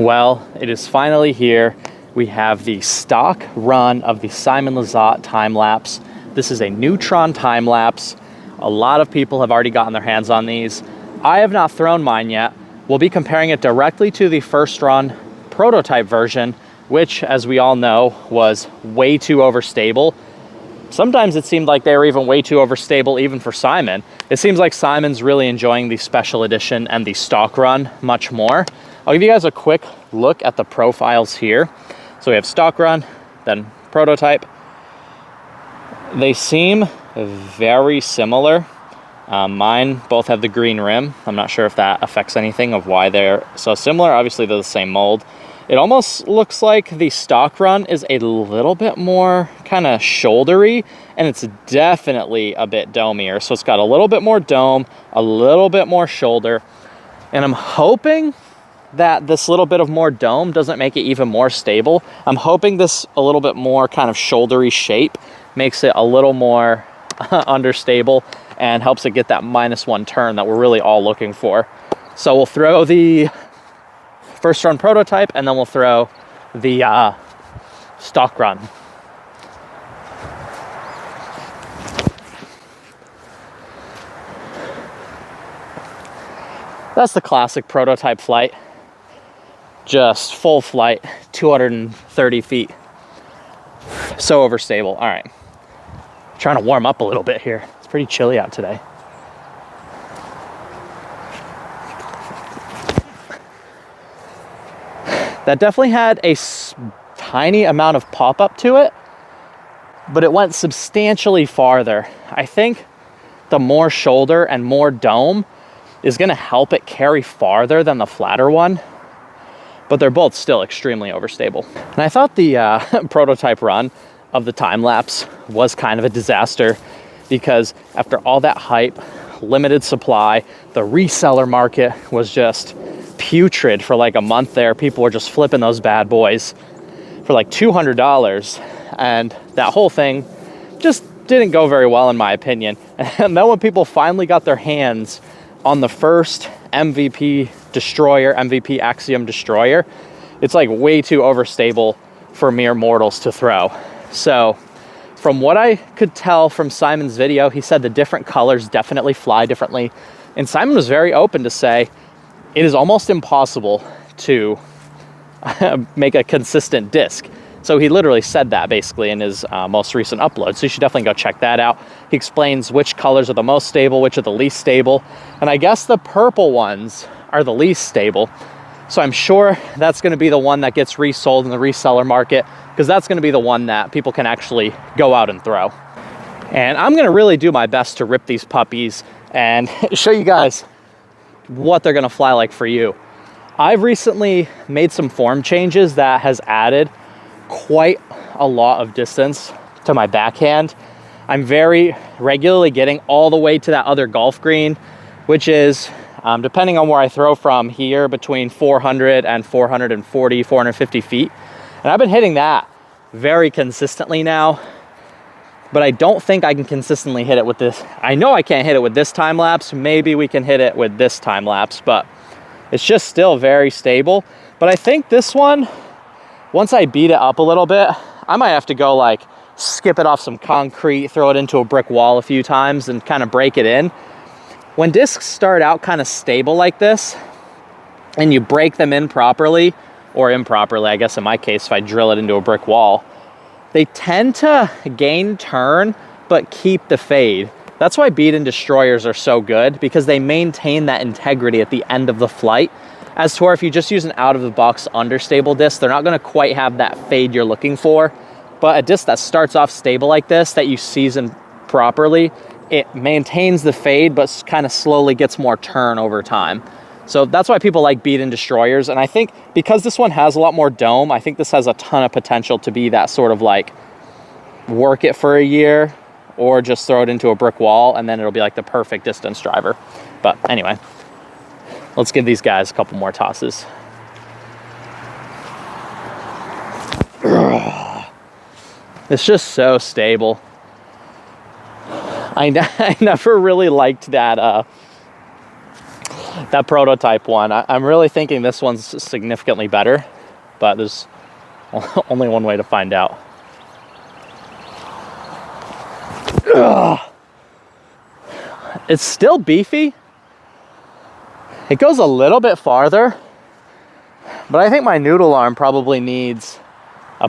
Well, it is finally here. We have the stock run of the Simon Lizotte Time-Lapse. This is a Neutron Time-Lapse. A lot of people have already gotten their hands on these. I have not thrown mine yet. We'll be comparing it directly to the first run prototype version, which, as we all know, was way too overstable. Sometimes it seemed like they were even way too overstable even for Simon. It seems like Simon's really enjoying the special edition and the stock run much more. I'll give you guys a quick look at the profiles here. So we have stock run, then prototype. They seem very similar. Mine both have the green rim. I'm not sure if that affects anything of why they're so similar. Obviously they're the same mold. It almost looks like the stock run is a little bit more kind of shouldery, and it's definitely a bit domier. So it's got a little bit more dome, a little bit more shoulder, and I'm hoping that this little bit of more dome doesn't make it even more stable. I'm hoping this a little bit more kind of shouldery shape makes it a little more understable and helps it get that -1 turn that we're really all looking for. So we'll throw the first run prototype and then we'll throw the stock run. That's the classic prototype flight. Just full flight, 230 feet. So overstable. All right. Trying to warm up a little bit here. It's pretty chilly out today. That definitely had a tiny amount of pop-up to it, but it went substantially farther. I think the more shoulder and more dome is going to help it carry farther than the flatter one, but they're both still extremely overstable. And I thought the prototype run of the Time-Lapse was kind of a disaster because after all that hype, limited supply, the reseller market was just putrid for like a month there. People were just flipping those bad boys for like $200, and that whole thing just didn't go very well in my opinion. And then when people finally got their hands on the first MVP destroyer, MVP Axiom destroyer, it's like way too overstable for mere mortals to throw. So from what I could tell from Simon's video, he said the different colors definitely fly differently. And Simon was very open to say it is almost impossible to make a consistent disc. So he literally said that basically in his most recent upload. So you should definitely go check that out. He explains which colors are the most stable, which are the least stable. And I guess the purple ones are the least stable. So I'm sure that's going to be the one that gets resold in the reseller market, because that's going to be the one that people can actually go out and throw. And I'm going to really do my best to rip these puppies and show you guys what they're going to fly like for you. I've recently made some form changes that has added quite a lot of distance to my backhand. I'm very regularly getting all the way to that other golf green, which is, depending on where I throw from here, between 400 and 440, 450 feet. And I've been hitting that very consistently now, but I don't think I can consistently hit it with this. I know I can't hit it with this Time-Lapse. Maybe we can hit it with this Time-Lapse, but it's just still very stable. But I think this one, once I beat it up a little bit, I might have to go like skip it off some concrete, throw it into a brick wall a few times and kind of break it in. When discs start out kind of stable like this and you break them in properly, or improperly, I guess in my case, if I drill it into a brick wall, they tend to gain turn, but keep the fade. That's why beat-in destroyers are so good, because they maintain that integrity at the end of the flight. As to where if you just use an out-of-the-box understable disc, they're not gonna quite have that fade you're looking for. But a disc that starts off stable like this, that you season properly, it maintains the fade, but kind of slowly gets more turn over time. So that's why people like beat-in destroyers. And I think because this one has a lot more dome, I think this has a ton of potential to be that sort of like work it for a year or just throw it into a brick wall and then it'll be like the perfect distance driver. But anyway, let's give these guys a couple more tosses. It's just so stable. I never really liked that that prototype one. I'm really thinking this one's significantly better, but there's only one way to find out. Ugh. It's still beefy. It goes a little bit farther, but I think my noodle arm probably needs a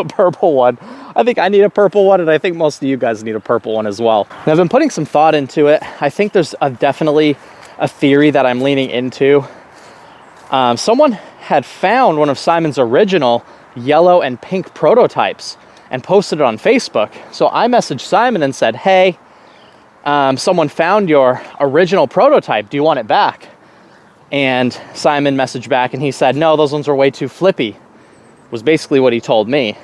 purple one. I think I need a purple one, and I think most of you guys need a purple one as well. And I've been putting some thought into it. I think there's definitely a theory that I'm leaning into. Someone had found one of Simon's original yellow and pink prototypes and posted it on Facebook. So I messaged Simon and said, hey, someone found your original prototype. Do you want it back? And Simon messaged back and he said, no, those ones are way too flippy, was basically what he told me.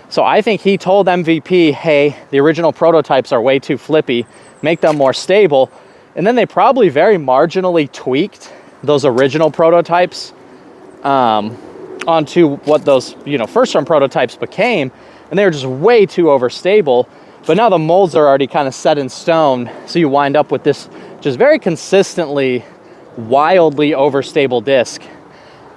So I think he told MVP, hey, the original prototypes are way too flippy, make them more stable. And then they probably very marginally tweaked those original prototypes onto what those, first run prototypes became. And they were just way too overstable. But now the molds are already kind of set in stone. So you wind up with this just very consistently, wildly overstable disc.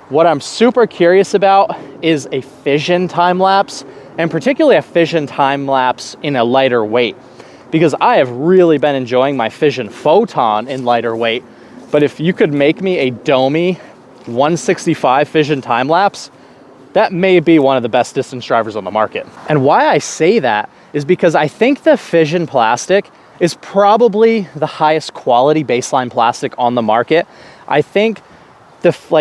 What I'm super curious about is a fission time lapse, and particularly a fission time lapse in a lighter weight, because I have really been enjoying my fission photon in lighter weight. But if you could make me a Domi 165 fission time lapse, that may be one of the best distance drivers on the market. And why I say that is because I think the fission plastic is probably the highest quality baseline plastic on the market. I think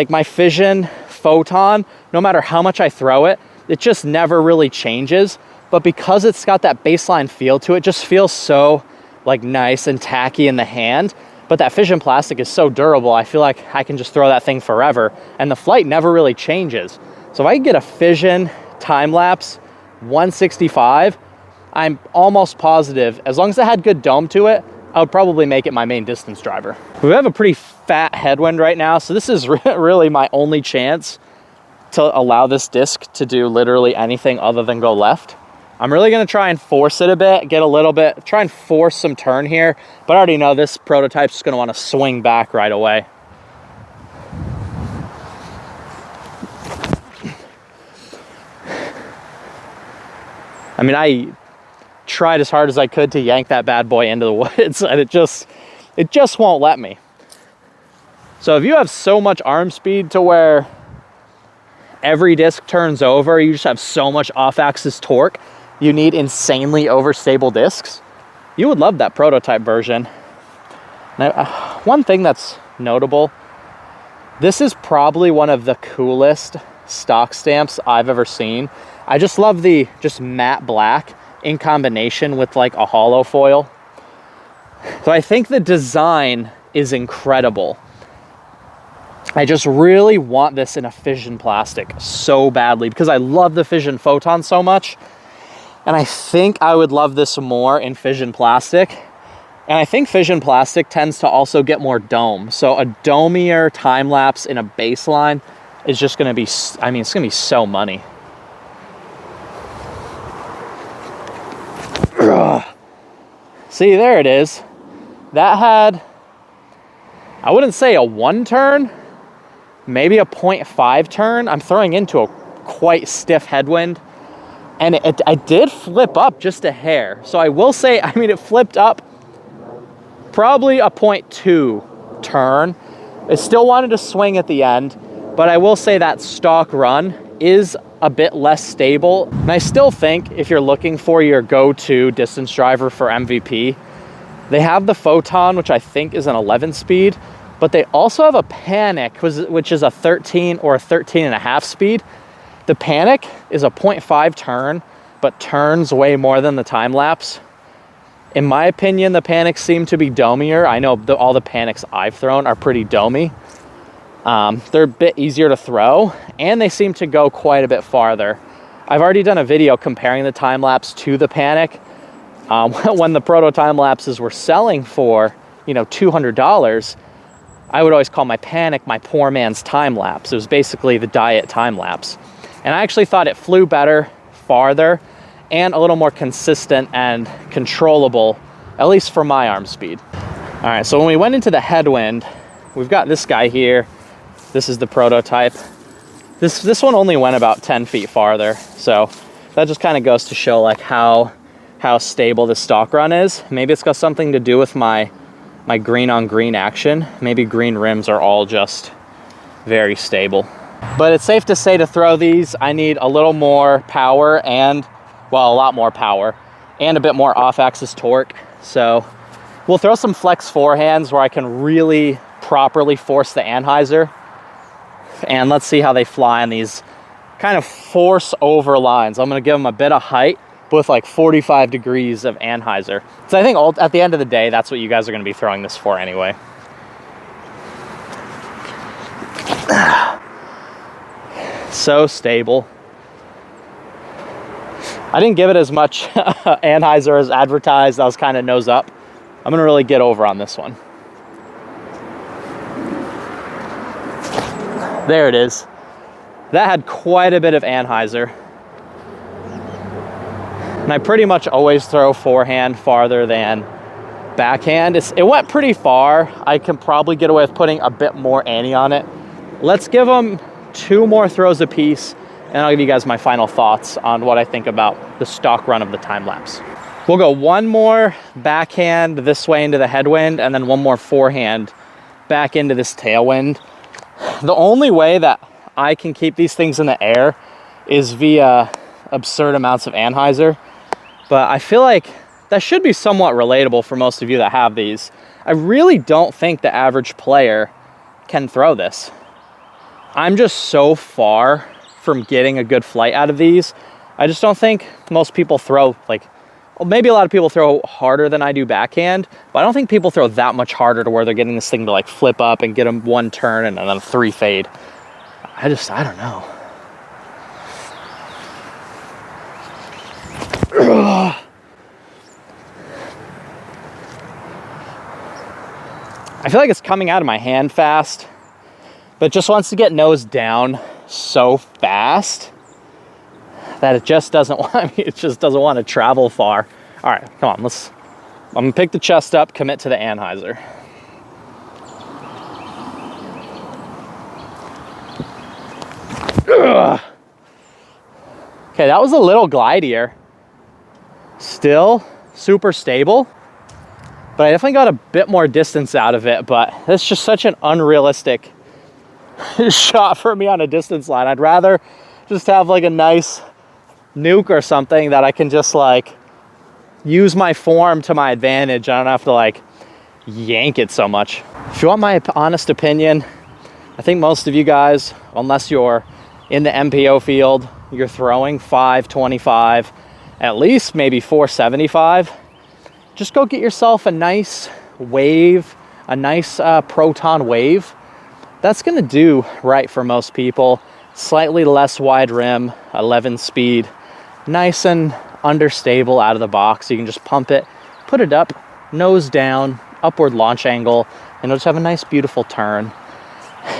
my fission photon, no matter how much I throw it, it just never really changes. But because it's got that baseline feel to it, just feels so nice and tacky in the hand. But that fission plastic is so durable, I feel like I can just throw that thing forever, and the flight never really changes. So if I can get a fission time lapse 165, I'm almost positive, as long as it had good dome to it, I would probably make it my main distance driver. We have a pretty fat headwind right now, so this is really my only chance to allow this disc to do literally anything other than go left. I'm really gonna try and force it a bit, try and force some turn here, but I already know this prototype's just gonna wanna swing back right away. I mean, I tried as hard as I could to yank that bad boy into the woods, and it just won't let me. So if you have so much arm speed to where every disc turns over, you just have so much off-axis torque, you need insanely overstable discs, you would love that prototype version. Now, one thing that's notable, this is probably one of the coolest stock stamps I've ever seen. I just love the matte black in combination with a hollow foil. So I think the design is incredible. I just really want this in a fission plastic so badly because I love the fission photon so much. And I think I would love this more in fission plastic. And I think fission plastic tends to also get more dome. So a domier time lapse in a baseline is just gonna be, it's gonna be so money. See, there it is. That had, I wouldn't say a 1 turn, maybe a 0.5 turn. I'm throwing into a quite stiff headwind, and I did flip up just a hair. So I will say, it flipped up probably a 0.2 turn. It still wanted to swing at the end, but I will say that stock run is a bit less stable. And I still think if you're looking for your go-to distance driver for MVP, they have the Photon, which I think is an 11 speed, but they also have a Panic, which is a 13 or a 13 and a half speed. The Panic is a 0.5 turn, but turns way more than the time lapse. In my opinion, the Panics seem to be domier. I know all the Panics I've thrown are pretty domy. They're a bit easier to throw, and they seem to go quite a bit farther. I've already done a video comparing the time lapse to the Panic. When the proto time lapses were selling for, $200, I would always call my Panic my poor man's time lapse. It was basically the diet time lapse. And I actually thought it flew better, farther, and a little more consistent and controllable, at least for my arm speed. All right, so when we went into the headwind, we've got this guy here. This is the prototype. This one only went about 10 feet farther. So that just kind of goes to show like how stable this stock run is. Maybe it's got something to do with my green on green action. Maybe green rims are all just very stable. But it's safe to say to throw these, I need a little more power and, well, a lot more power and a bit more off-axis torque. So we'll throw some flex forehands where I can really properly force the anheiser. And let's see how they fly on these kind of force over lines. I'm gonna give them a bit of height, but with like 45 degrees of anheiser. So I think at the end of the day, that's what you guys are gonna be throwing this for anyway. So stable. I didn't give it as much anheiser as advertised. I was kind of nose up. I'm gonna really get over on this one. There it is. That had quite a bit of anheiser. And I pretty much always throw forehand farther than backhand. It went pretty far. I can probably get away with putting a bit more ante on it. Let's give them 2 more throws apiece, and I'll give you guys my final thoughts on what I think about the stock run of the time-lapse. We'll go 1 more backhand this way into the headwind, and then 1 more forehand back into this tailwind. The only way that I can keep these things in the air is via absurd amounts of anheiser, but I feel like that should be somewhat relatable for most of you that have these. I really don't think the average player can throw this. I'm just so far from getting a good flight out of these. I just don't think most people throw, like, well, maybe a lot of people throw harder than I do backhand, but I don't think people throw that much harder to where they're getting this thing to like flip up and get them 1 turn and then 3 fade. I don't know. I feel like it's coming out of my hand fast, but it just wants to get nose down so fast that it just doesn't want, it just doesn't want to travel far. All right, come on, I'm gonna pick the chest up, commit to the anheiser. Ugh. Okay, that was a little glidier. Still super stable, but I definitely got a bit more distance out of it, but that's just such an unrealistic shot for me on a distance line. I'd rather just have like a nice nuke or something that I can just like use my form to my advantage. I don't have to like yank it so much. If you want my honest opinion, I think most of you guys, unless you're in the MPO field, you're throwing 525, at least maybe 475. Just go get yourself a nice wave, a nice proton wave. That's gonna do right for most people. Slightly less wide rim, 11 speed, nice and understable out of the box. You can just pump it, put it up, nose down, upward launch angle, and it'll just have a nice, beautiful turn.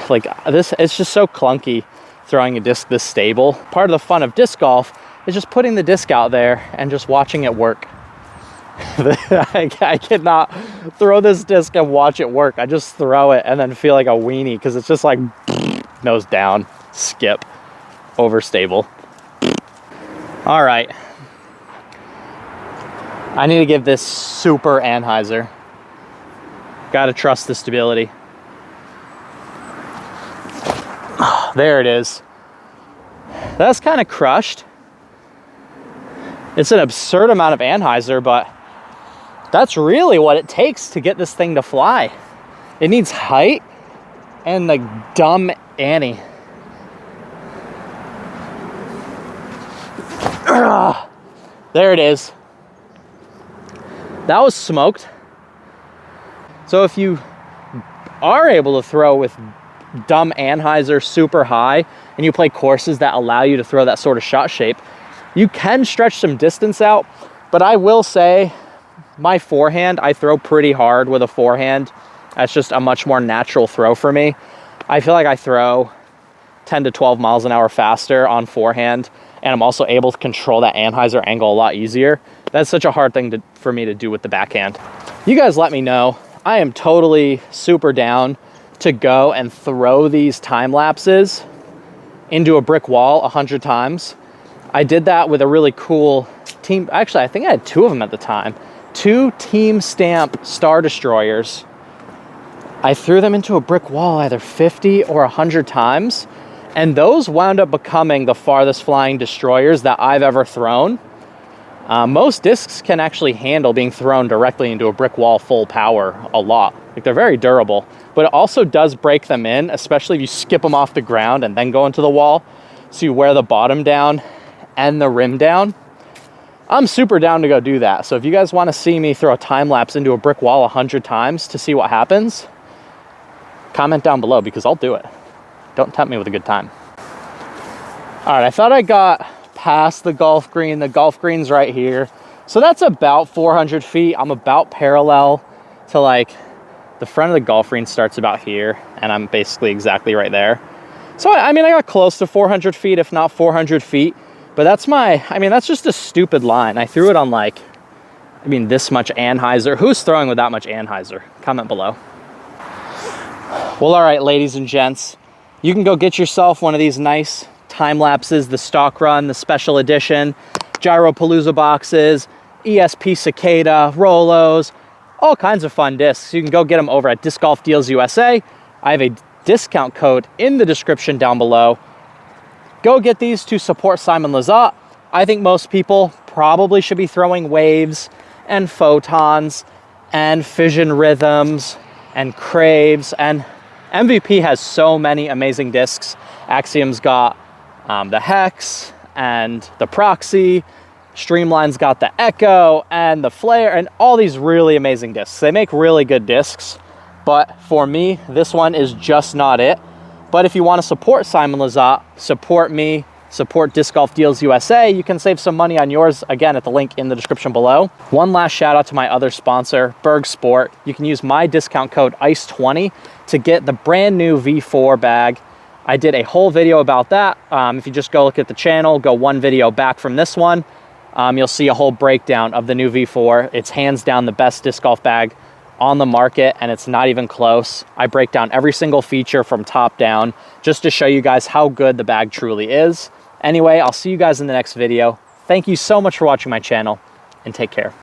Like this, it's just so clunky throwing a disc this stable. Part of the fun of disc golf is just putting the disc out there and just watching it work. I cannot throw this disc and watch it work. I just throw it and then feel like a weenie because it's just like nose down, skip, overstable. All right. I need to give this super anheiser. Gotta trust the stability. There it is. That's kind of crushed. It's an absurd amount of anheiser, but that's really what it takes to get this thing to fly. It needs height and like dumb Annie. There it is. That was smoked. So if you are able to throw with dumb anheiser super high and you play courses that allow you to throw that sort of shot shape, you can stretch some distance out. But I will say my forehand, I throw pretty hard with a forehand. That's just a much more natural throw for me. I feel like I throw 10 to 12 miles an hour faster on forehand, and I'm also able to control that anheiser angle a lot easier. That's such a hard thing for me to do with the backhand. You guys let me know. I am totally super down to go and throw these time lapses into a brick wall 100 times. I did that with a really cool team. Actually, I think I had 2 of them at the time. 2 Team Stamp Star Destroyers. I threw them into a brick wall either 50 or 100 times, and those wound up becoming the farthest flying destroyers that I've ever thrown. Most discs can actually handle being thrown directly into a brick wall full power a lot. Like, they're very durable, but it also does break them in, especially if you skip them off the ground and then go into the wall. So you wear the bottom down and the rim down. I'm super down to go do that. So if you guys want to see me throw a time lapse into a brick wall 100 times to see what happens, comment down below, because I'll do it. Don't tempt me with a good time. All right, I thought I got past the golf green. The golf green's right here. So that's about 400 feet. I'm about parallel to, like, the front of the golf green starts about here, and I'm basically exactly right there. So, I mean, I got close to 400 feet, if not 400 feet. But that's that's just a stupid line. I threw it on, like, this much anheiser. Who's throwing with that much anheiser? Comment below. Well, all right, ladies and gents, you can go get yourself one of these nice time lapses, the stock run, the special edition, Gyropalooza boxes, ESP Cicada, Rolos, all kinds of fun discs. You can go get them over at Disc Golf Deals USA. I have a discount code in the description down below. Go get these to support Simon Lizotte. I think most people probably should be throwing waves and photons and fission rhythms and craves, and MVP has so many amazing discs. Axiom's got the Hex and the Proxy. Streamline's got the Echo and the Flare, and all these really amazing discs. They make really good discs, but for me, this one is just not it. But if you want to support Simon Lizotte, support me, support Disc Golf Deals USA, you can save some money on yours, again, at the link in the description below. One last shout out to my other sponsor, Berg Sport. You can use my discount code ICE20 to get the brand new V4 bag. I did a whole video about that. If you just go look at the channel, go one video back from this one, you'll see a whole breakdown of the new V4. It's hands down the best disc golf bag on the market, and it's not even close. I break down every single feature from top down just to show you guys how good the bag truly is. Anyway, I'll see you guys in the next video. Thank you so much for watching my channel, and take care.